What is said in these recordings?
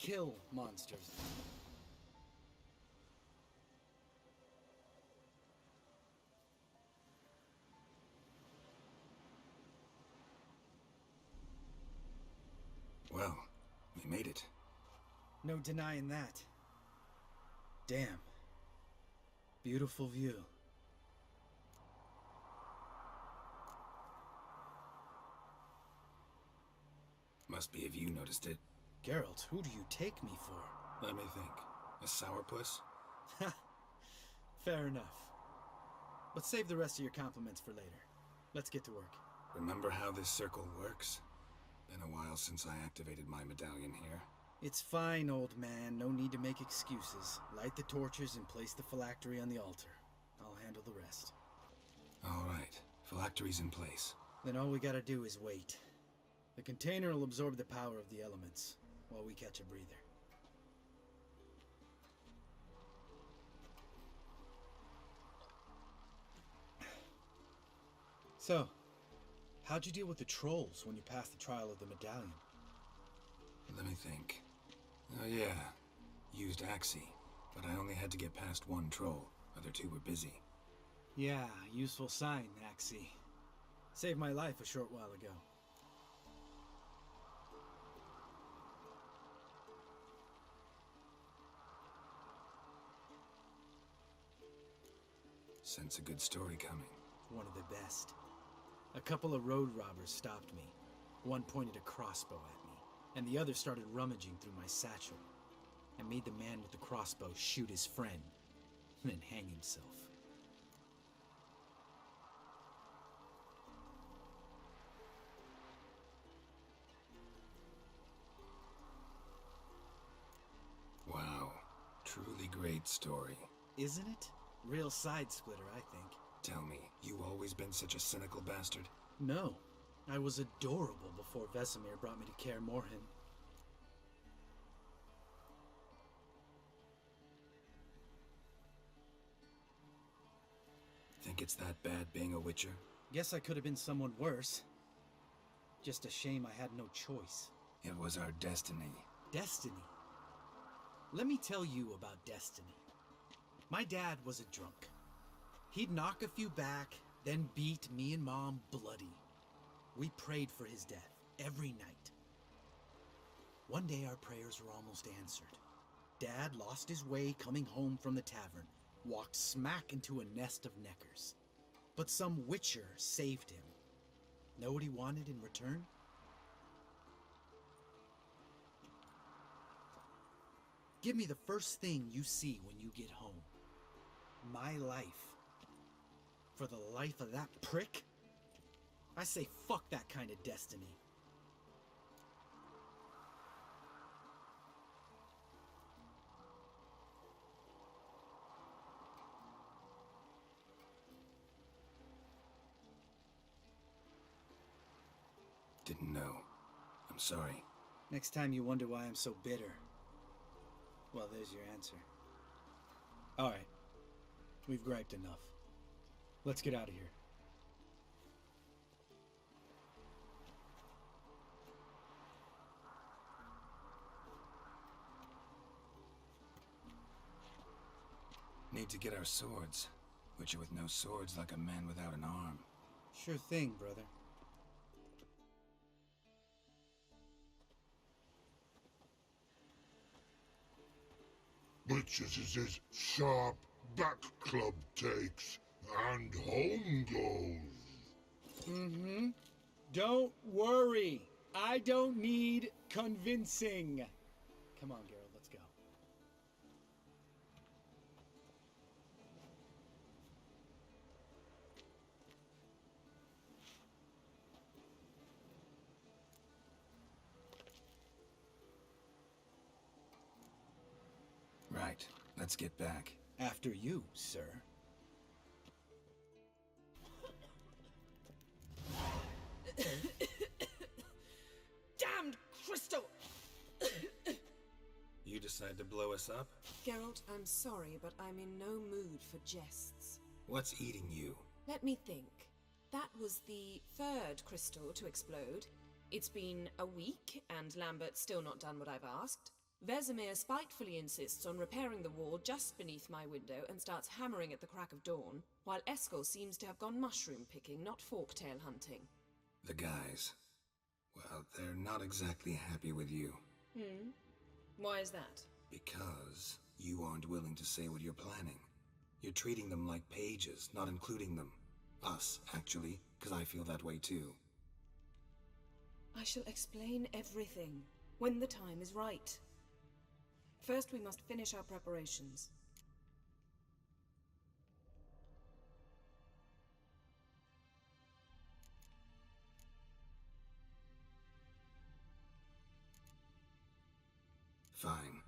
kill monsters. Well, we made it. No denying that. Damn. Beautiful view. Must be if you noticed it. Geralt, who do you take me for? Let me think. A sourpuss? Fair enough. But save the rest of your compliments for later. Let's get to work. Remember how this circle works? Been a while since I activated my medallion here. It's fine, old man. No need to make excuses. Light the torches and place the phylactery on the altar. I'll handle the rest. All right. Phylactery's in place. Then all we gotta do is wait. The container will absorb the power of the elements, while we catch a breather. So, how'd you deal with the trolls when you passed the trial of the medallion? Let me think. Oh yeah. Used Axii, but I only had to get past one troll. Other two were busy. Yeah, useful sign, Axii. Saved my life a short while ago. Sense a good story coming. One of the best. A couple of road robbers stopped me. One pointed a crossbow at me, and the other started rummaging through my satchel. I made the man with the crossbow shoot his friend, then hang himself. Wow. Truly great story. Isn't it? Real side splitter, I think. Tell me, you always been such a cynical bastard? No. I was adorable before Vesemir brought me to Kaer Morhen. Think it's that bad being a witcher? Guess I could have been someone worse. Just a shame I had no choice. It was our destiny. Destiny? Let me tell you about destiny. My dad was a drunk. He'd knock a few back, then beat me and Mom bloody. We prayed for his death every night. One day our prayers were almost answered. Dad lost his way coming home from the tavern, walked smack into a nest of neckers. But some witcher saved him. Know what he wanted in return? Give me the first thing you see when you get home. My life. For the life of that prick? I say fuck that kind of destiny. Didn't know. I'm sorry. Next time you wonder why I'm so bitter, well, there's your answer. Alright. We've griped enough. Let's get out of here. Need to get our swords. Witcher with no swords like a man without an arm. Sure thing, brother. Witches is his sharp back club takes, and home goes. Don't worry. I don't need convincing. Come on, Geralt, let's go. Right. Let's get back. After you, sir. Damned crystal! You decide to blow us up? Geralt, I'm sorry, but I'm in no mood for jests. What's eating you? Let me think. That was the third crystal to explode. It's been a week, and Lambert's still not done what I've asked. Vesemir spitefully insists on repairing the wall just beneath my window and starts hammering at the crack of dawn, while Eskel seems to have gone mushroom picking, not forktail hunting. The guys. Well, they're not exactly happy with you. Why is that? Because you aren't willing to say what you're planning. You're treating them like pages, not including them. Us, actually, because I feel that way too. I shall explain everything when the time is right. First, we must finish our preparations. Fine.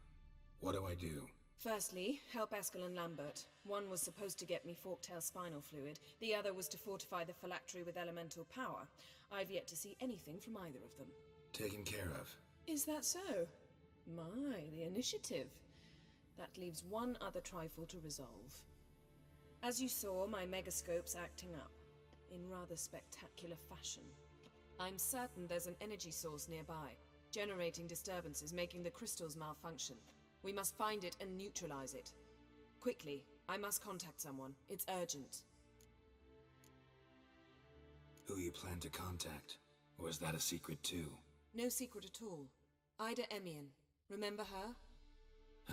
What do I do? Firstly, help Eskel and Lambert. One was supposed to get me forktail spinal fluid, the other was to fortify the phylactery with elemental power. I've yet to see anything from either of them. Taken care of. Is that so? My, the initiative. That leaves one other trifle to resolve. As you saw, my megascope's acting up, in rather spectacular fashion. I'm certain there's an energy source nearby, generating disturbances, making the crystals malfunction. We must find it and neutralize it. Quickly, I must contact someone. It's urgent. Who you plan to contact? Or is that a secret too? No secret at all. Ida Emian. Remember her?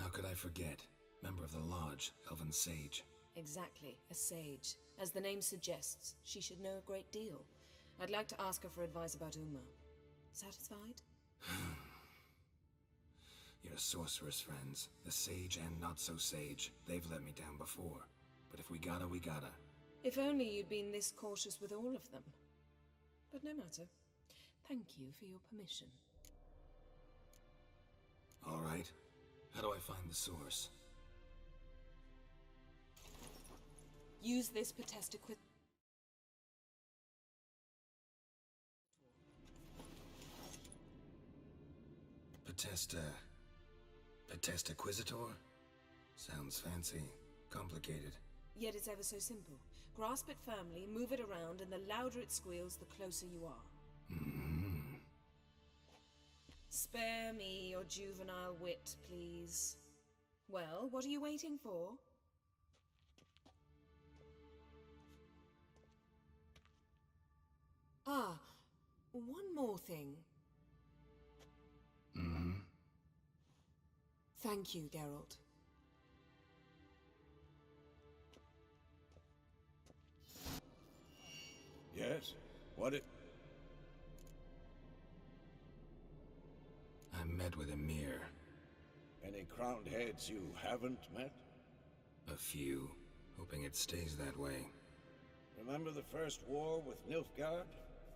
How could I forget? Member of the Lodge, Elven Sage. Exactly, a sage. As the name suggests, she should know a great deal. I'd like to ask her for advice about Uma. Satisfied? Your sorceress friends, the sage and not-so-sage, they've let me down before. But if we gotta, we gotta. If only you'd been this cautious with all of them. But no matter. Thank you for your permission. All right. How do I find the source? Use this Potestaquit. Potestaquizator? Sounds fancy. Complicated. Yet it's ever so simple. Grasp it firmly, move it around, and the louder it squeals, the closer you are. Spare me your juvenile wit, please. Well, what are you waiting for? Ah, one more thing. Thank you, Geralt. Yes? What it... I met with Emir. Any crowned heads you haven't met? A few. Hoping it stays that way. Remember the first war with Nilfgaard?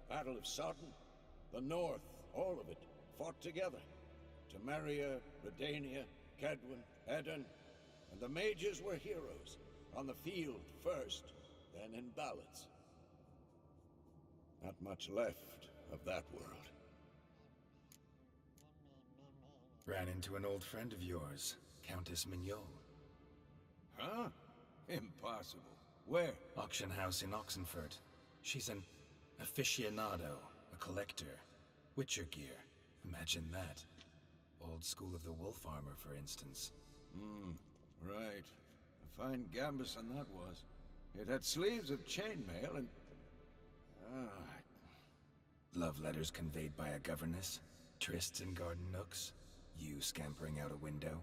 Battle of Sodden? The North, all of it, fought together. Temeria, Redania, Cadwyn, Edirn, and the mages were heroes. On the field first, then in ballads. Not much left of that world. Ran into an old friend of yours, Countess Mignol. Huh? Impossible. Where? Auction house in Oxenfurt. She's an aficionado, a collector. Witcher gear. Imagine that. Old school of the wolf armor, for instance. Right. A fine gambeson that was. It had sleeves of chainmail and... Love letters conveyed by a governess. Trysts in garden nooks. You scampering out a window.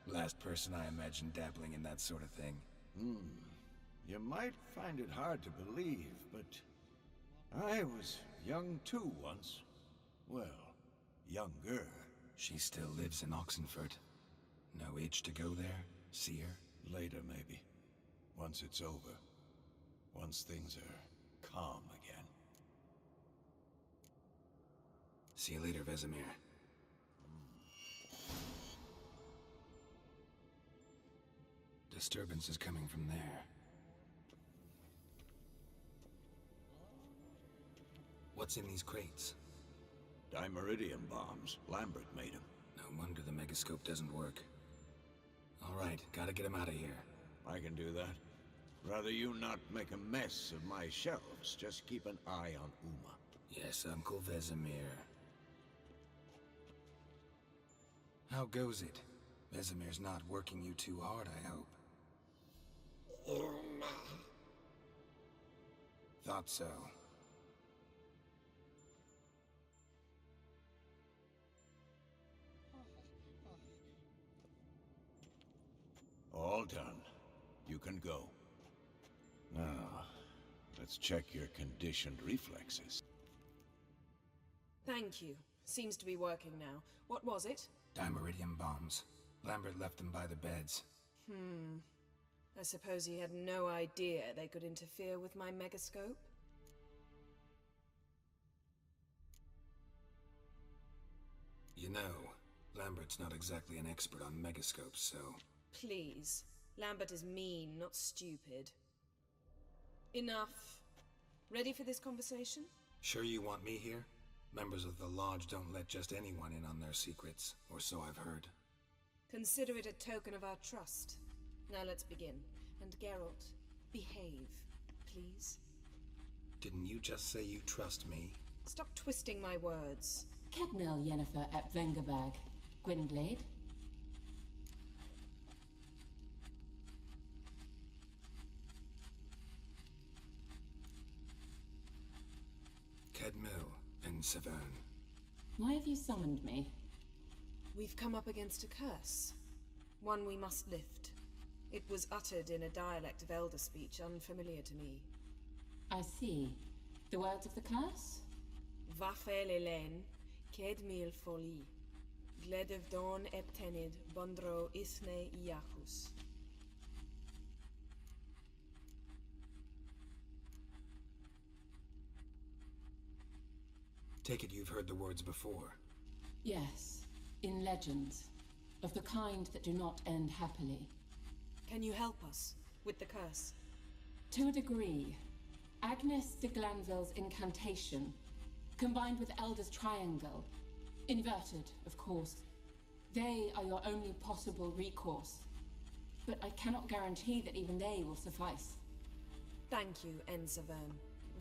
Last person I imagined dabbling in that sort of thing. You might find it hard to believe, but... I was young too once. Well, younger. She still lives in Oxenfurt. No age to go there? See her? Later, maybe. Once it's over. Once things are calm again. See you later, Vesemir. Disturbance is coming from there. What's in these crates? Dimeridium bombs. Lambert made them. No wonder the megascope doesn't work. All right, gotta get him out of here. I can do that. Rather you not make a mess of my shelves. Just keep an eye on Uma. Yes, Uncle Vesemir. How goes it? Vesemir's not working you too hard, I hope. Thought so. All done. You can go. Now, let's check your conditioned reflexes. Thank you. Seems to be working now. What was it? Dimeridium bombs. Lambert left them by the beds. I suppose he had no idea they could interfere with my megascope? You know, Lambert's not exactly an expert on megascopes, so... Please. Lambert is mean, not stupid. Enough. Ready for this conversation? Sure you want me here? Members of the Lodge don't let just anyone in on their secrets, or so I've heard. Consider it a token of our trust. Now let's begin. And Geralt, behave, please. Didn't you just say you trust me? Stop twisting my words. Cadmel Yennefer at Vengerberg. Gwynblade? Cadmel and Severn. Why have you summoned me? We've come up against a curse. One we must lift. It was uttered in a dialect of Elder speech unfamiliar to me. I see. The words of the curse? Vafel Elen, Ked mil foli. Gledev don eptenid, bondro isne iachus. Take it you've heard the words before. Yes. In legends. Of the kind that do not end happily. Can you help us with the curse? To a degree. Agnes de Glanville's incantation, combined with Elder's triangle, inverted, of course. They are your only possible recourse. But I cannot guarantee that even they will suffice. Thank you, Ensevern.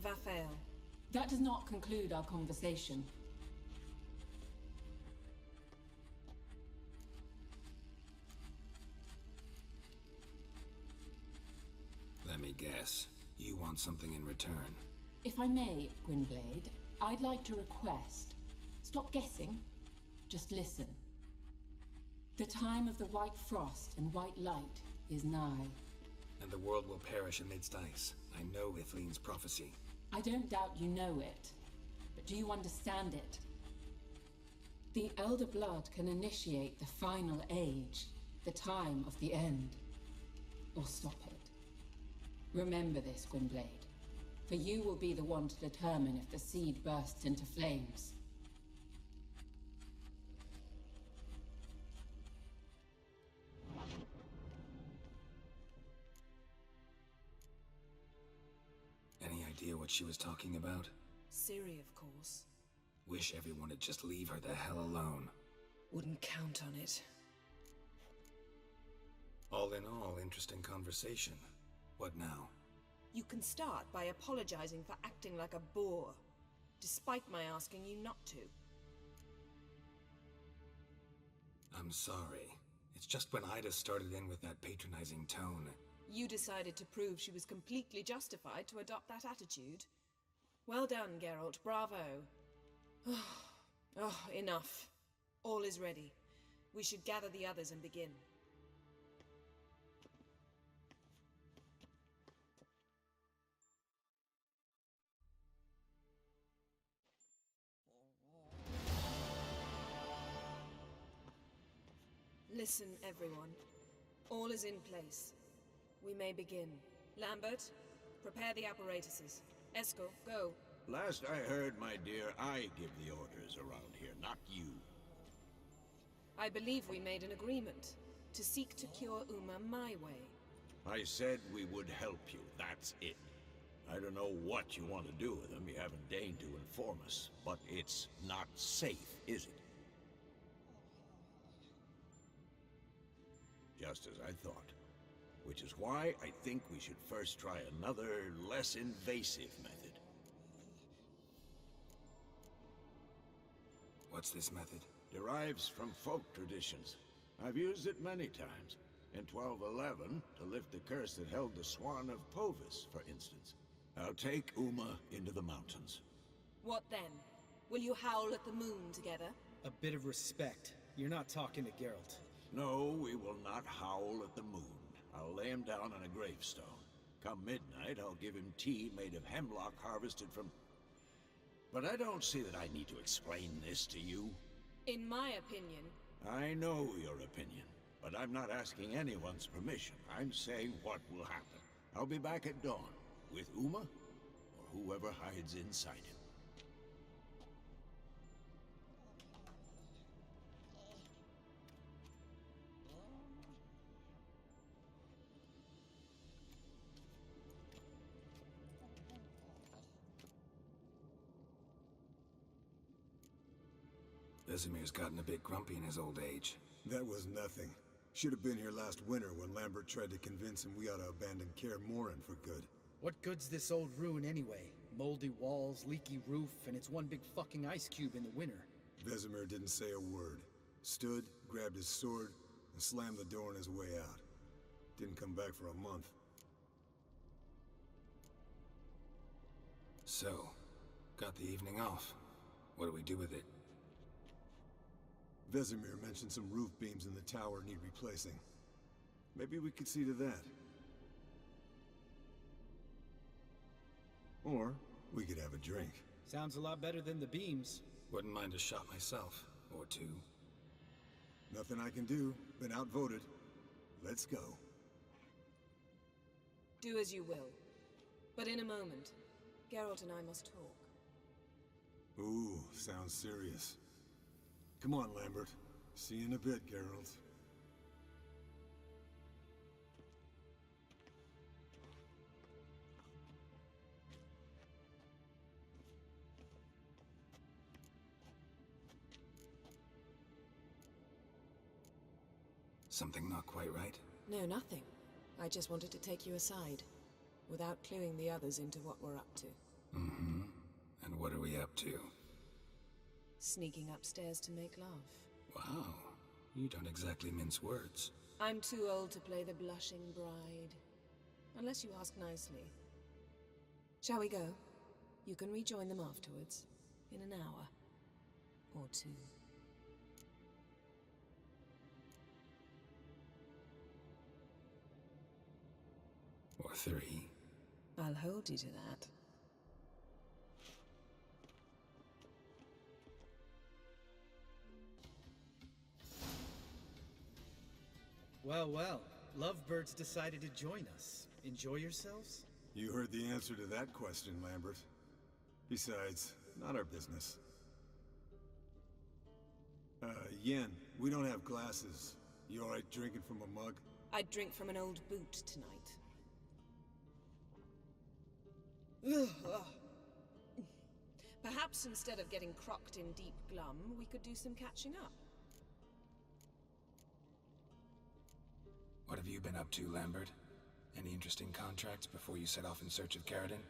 Vafel. That does not conclude our conversation. Let me guess. You want something in return. If I may, Gwynblade, I'd like to request. Stop guessing. Just listen. The time of the white frost and white light is nigh. And the world will perish amidst ice. I know Ithleen's prophecy. I don't doubt you know it. But do you understand it? The Elder Blood can initiate the final age. The time of the end. Or stop it. Remember this, Gwynblade. For you will be the one to determine if the seed bursts into flames. Any idea what she was talking about? Ciri, of course. Wish everyone would just leave her the hell alone. Wouldn't count on it. All in all, interesting conversation. What now? You can start by apologizing for acting like a boor, despite my asking you not to. I'm sorry. It's just when Ida started in with that patronizing tone. You decided to prove she was completely justified to adopt that attitude. Well done, Geralt. Bravo. Enough. All is ready. We should gather the others and begin. Listen, everyone. All is in place. We may begin. Lambert, prepare the apparatuses. Eskel, go. Last I heard, my dear, I give the orders around here, not you. I believe we made an agreement to seek to cure Uma my way. I said we would help you, that's it. I don't know what you want to do with them, you haven't deigned to inform us, but it's not safe, is it? Just as I thought. Which is why I think we should first try another, less invasive method. What's this method? derives from folk traditions. I've used it many times. In 1211, to lift the curse that held the Swan of Povis, for instance. I'll take Uma into the mountains. What then? Will you howl at the moon together? A bit of respect. You're not talking to Geralt. No, we will not howl at the moon. I'll lay him down on a gravestone. Come midnight, I'll give him tea made of hemlock harvested from... But I don't see that I need to explain this to you. In my opinion... I know your opinion, but I'm not asking anyone's permission. I'm saying what will happen. I'll be back at dawn, with Uma, or whoever hides inside him. Vesemir's gotten a bit grumpy in his old age. That was nothing. Should have been here last winter when Lambert tried to convince him we ought to abandon Kaer Morhen for good. What good's this old ruin anyway? Moldy walls, leaky roof, and it's one big fucking ice cube in the winter. Vesemir didn't say a word. Stood, grabbed his sword, and slammed the door on his way out. Didn't come back for a month. So, got the evening off. What do we do with it? Vesemir mentioned some roof beams in the tower need replacing. Maybe we could see to that. Or, we could have a drink. Sounds a lot better than the beams. Wouldn't mind a shot myself, or two. Nothing I can do. Been outvoted. Let's go. Do as you will. But in a moment, Geralt and I must talk. Ooh, sounds serious. Come on, Lambert. See you in a bit, Geralt. Something not quite right? No, nothing. I just wanted to take you aside, without cluing the others into what we're up to. Mm-hmm. And what are we up to? Sneaking upstairs to make love. Wow. You don't exactly mince words. I'm too old to play the blushing bride. Unless you ask nicely. Shall we go? You can rejoin them afterwards. In an hour. Or two. Or three. I'll hold you to that. Well, well. Lovebirds decided to join us. Enjoy yourselves? You heard the answer to that question, Lambert. Besides, not our business. Yen, we don't have glasses. You alright drinking from a mug? I'd drink from an old boot tonight. Ugh. Perhaps instead of getting crocked in deep glum, we could do some catching up. What have you been up to, Lambert? Any interesting contracts before you set off in search of Caridin?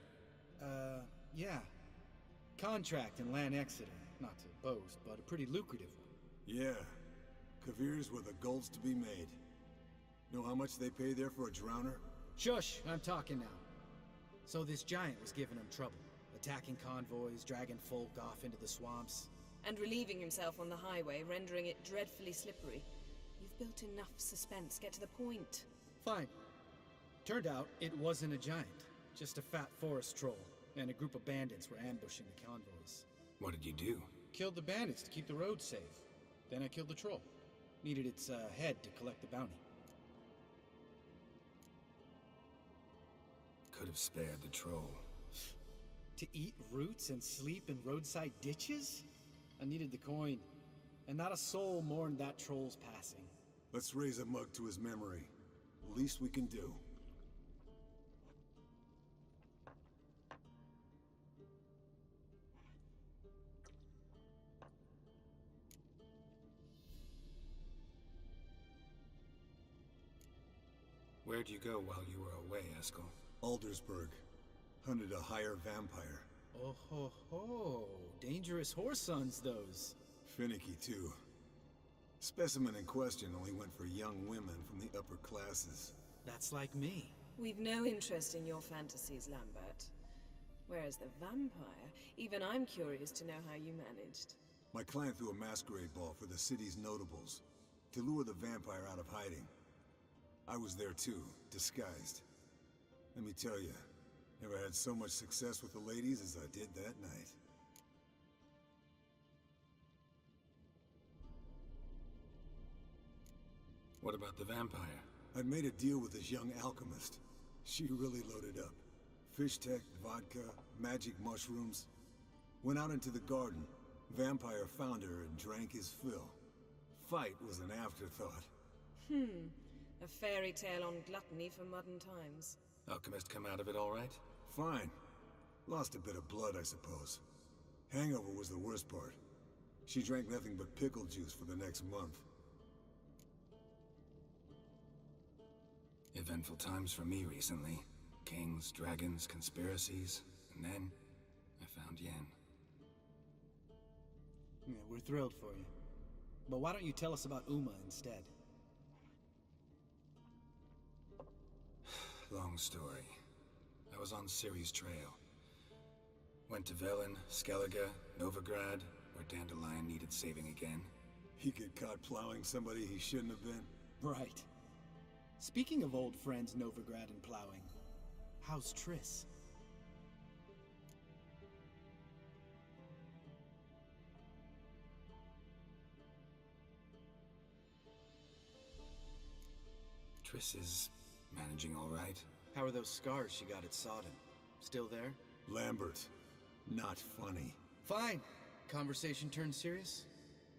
Yeah. Contract in Lan Exeter. Not to boast, but a pretty lucrative one. Yeah. Kavir's were the golds to be made. Know how much they pay there for a drowner? Shush! I'm talking now. So this giant was giving him trouble. Attacking convoys, dragging folk off into the swamps. And relieving himself on the highway, rendering it dreadfully slippery. You've built enough suspense. Get to the point. Fine. Turned out it wasn't a giant. Just a fat forest troll. And a group of bandits were ambushing the convoys. What did you do? Killed the bandits to keep the roads safe. Then I killed the troll. Needed its head to collect the bounty. Could have spared the troll. To eat roots and sleep in roadside ditches? I needed the coin. And not a soul mourned that troll's passing. Let's raise a mug to his memory. Least we can do. Where'd you go while you were away, Eskel? Aldersburg. Hunted a higher vampire. Oh ho ho. Dangerous horse sons, those. Finicky, too. Specimen in question only went for young women from the upper classes. That's like me. We've no interest in your fantasies, Lambert. Whereas the vampire, even I'm curious to know how you managed. My client threw a masquerade ball for the city's notables, to lure the vampire out of hiding. I was there too, disguised. Let me tell you, never had so much success with the ladies as I did that night. What about the vampire? I'd made a deal with this young alchemist. She really loaded up. Fish tech, vodka, magic mushrooms. Went out into the garden. Vampire found her and drank his fill. Fight was an afterthought. A fairy tale on gluttony for modern times. Alchemist come out of it all right? Fine. Lost a bit of blood, I suppose. Hangover was the worst part. She drank nothing but pickle juice for the next month. Eventful times for me recently. Kings, dragons, conspiracies, and then I found Yen. Yeah, we're thrilled for you. But why don't you tell us about Uma instead? Long story. I was on Ciri's trail. Went to Velen, Skellige, Novigrad, where Dandelion needed saving again. He get caught plowing somebody he shouldn't have been. Right. Speaking of old friends Novigrad and plowing, how's Triss? Triss is managing all right. How are those scars she got at Sodden? Still there? Lambert. Not funny. Fine. Conversation turned serious?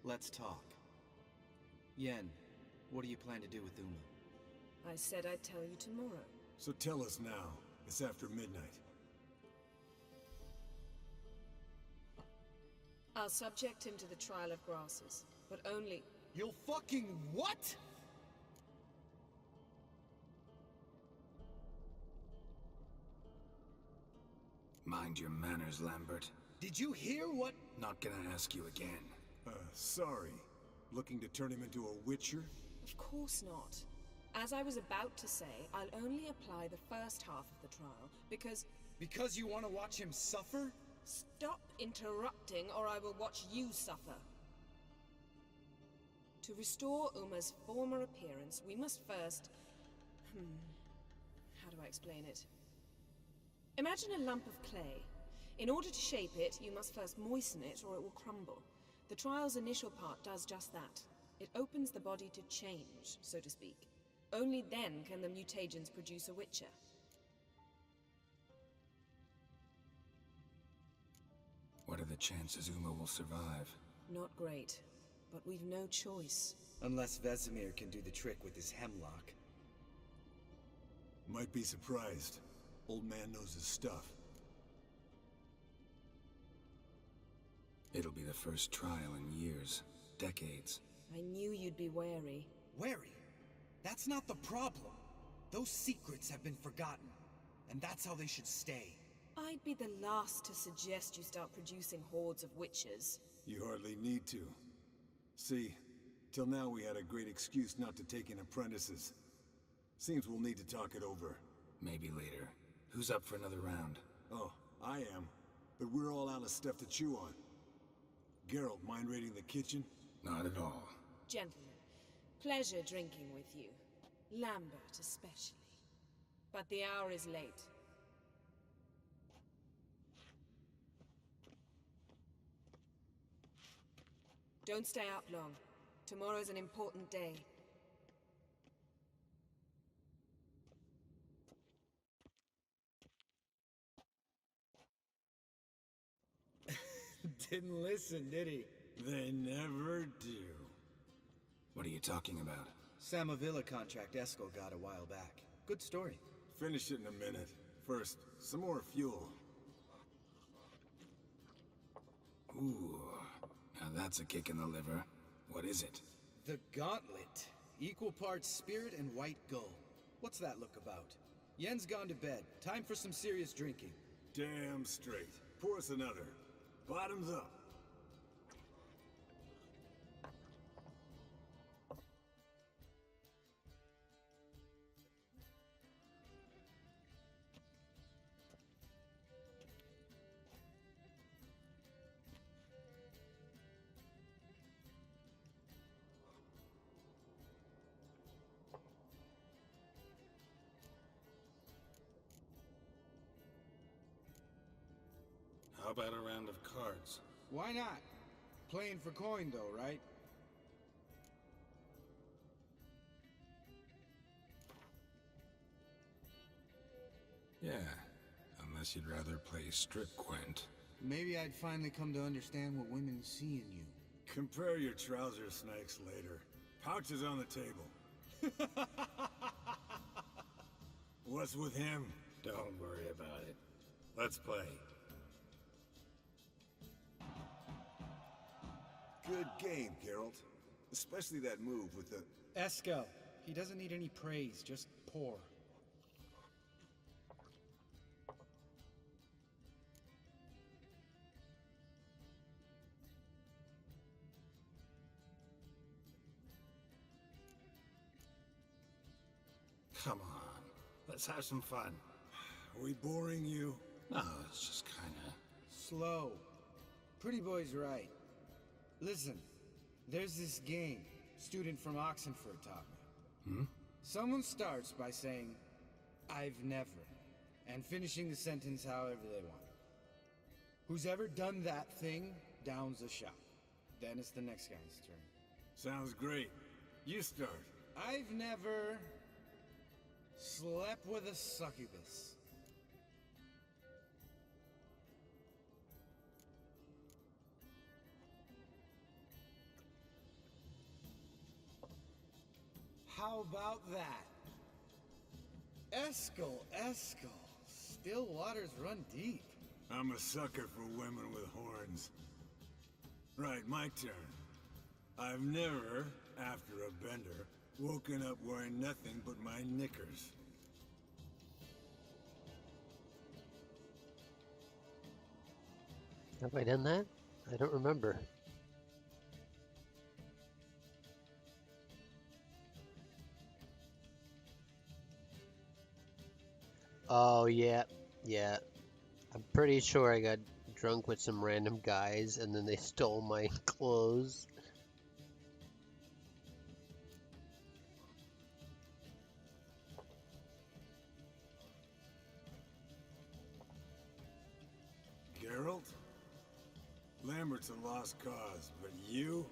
Let's talk. Yen, what do you plan to do with Uma? I said I'd tell you tomorrow. So tell us now. It's after midnight. I'll subject him to the trial of grasses, but only... You'll fucking what? Mind your manners, Lambert. Did you hear what? Not gonna ask you again. Sorry. Looking to turn him into a witcher? Of course not. As I was about to say, I'll only apply the first half of the trial, because... Because you want to watch him suffer? Stop interrupting, or I will watch you suffer. To restore Uma's former appearance, we must first... How do I explain it? Imagine a lump of clay. In order to shape it, you must first moisten it, or it will crumble. The trial's initial part does just that. It opens the body to change, so to speak. Only then can the mutagens produce a witcher. What are the chances Uma will survive? Not great, but we've no choice. Unless Vesemir can do the trick with his hemlock. Might be surprised. Old man knows his stuff. It'll be the first trial in years. Decades. I knew you'd be wary. Wary? That's not the problem. Those secrets have been forgotten. And that's how they should stay. I'd be the last to suggest you start producing hordes of witches. You hardly need to. See, till now we had a great excuse not to take in apprentices. Seems we'll need to talk it over. Maybe later. Who's up for another round? Oh, I am. But we're all out of stuff to chew on. Geralt, mind raiding the kitchen? Not at all. Gentlemen, pleasure drinking with you. Lambert especially. But the hour is late. Don't stay up long. Tomorrow's an important day. Didn't listen, did he? They never do. What are you talking about? Samavilla contract Eskel got a while back. Good story. Finish it in a minute. First, some more fuel. Ooh, now that's a kick in the liver. What is it? The Gauntlet. Equal parts spirit and white gull. What's that look about? Yen's gone to bed. Time for some serious drinking. Damn straight. Pour us another. Bottoms up. How about a round of cards? Why not? Playing for coin, though, right? Yeah, unless you'd rather play strip Quent. Maybe I'd finally come to understand what women see in you. Compare your trouser snakes later. Pouch is on the table. What's with him? Don't worry about it. Let's play. Good game, Geralt. Especially that move with the... Eskel. He doesn't need any praise, just pour. Come on, let's have some fun. Are we boring you? No, it's just kinda... Slow. Pretty boy's right. Listen, there's this game student from Oxenford taught me. Hmm? Someone starts by saying, I've never, and finishing the sentence however they want. Who's ever done that thing downs a shot. Then it's the next guy's turn. Sounds great. You start. I've never slept with a succubus. How about that? Eskel. Still waters run deep. I'm a sucker for women with horns. Right, my turn. I've never, after a bender, woken up wearing nothing but my knickers. Have I done that? I don't remember. Oh, yeah. I'm pretty sure I got drunk with some random guys and then they stole my clothes. Geralt? Lambert's a lost cause, but you?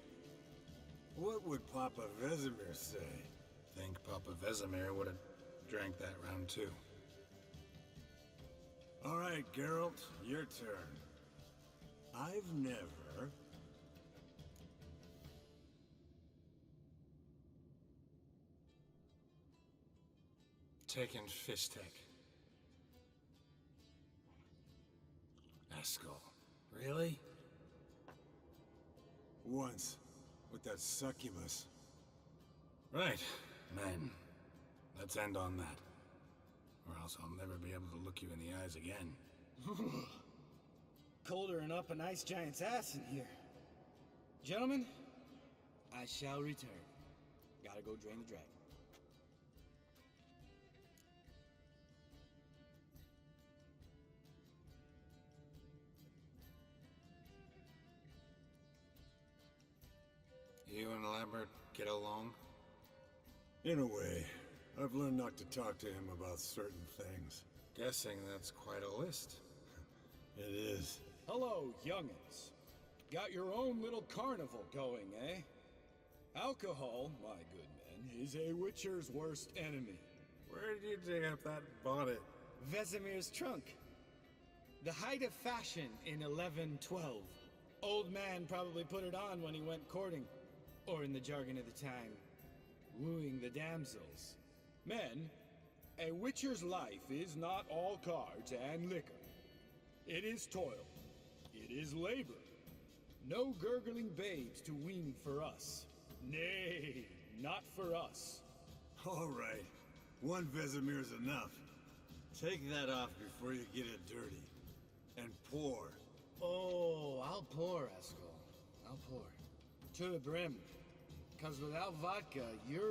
What would Papa Vesemir say? Think Papa Vesemir would have drank that round too. All right, Geralt, your turn. I've never... Taken Fishtech. Eskel. Really? Once, with that succubus. Right. Men. Let's end on that. Or else I'll never be able to look you in the eyes again. Colder than up an ice giant's ass in here. Gentlemen, I shall return. Gotta go drain the dragon. You and Lambert get along? In a way. I've learned not to talk to him about certain things. Guessing that's quite a list. It is. Hello, young'uns. Got your own little carnival going, eh? Alcohol, my good men, is a witcher's worst enemy. Where did you dig up that bonnet? Vesemir's trunk. The height of fashion in 1112. Old man probably put it on when he went courting. Or in the jargon of the time, wooing the damsels. Men, a witcher's life is not all cards and liquor. It is toil. It is labor. No gurgling babes to wean for us. Nay, not for us. All right. One Vesemir's enough. Take that off before you get it dirty. And pour. Oh, I'll pour, Eskel. I'll pour. To the brim. 'Cause without vodka, you're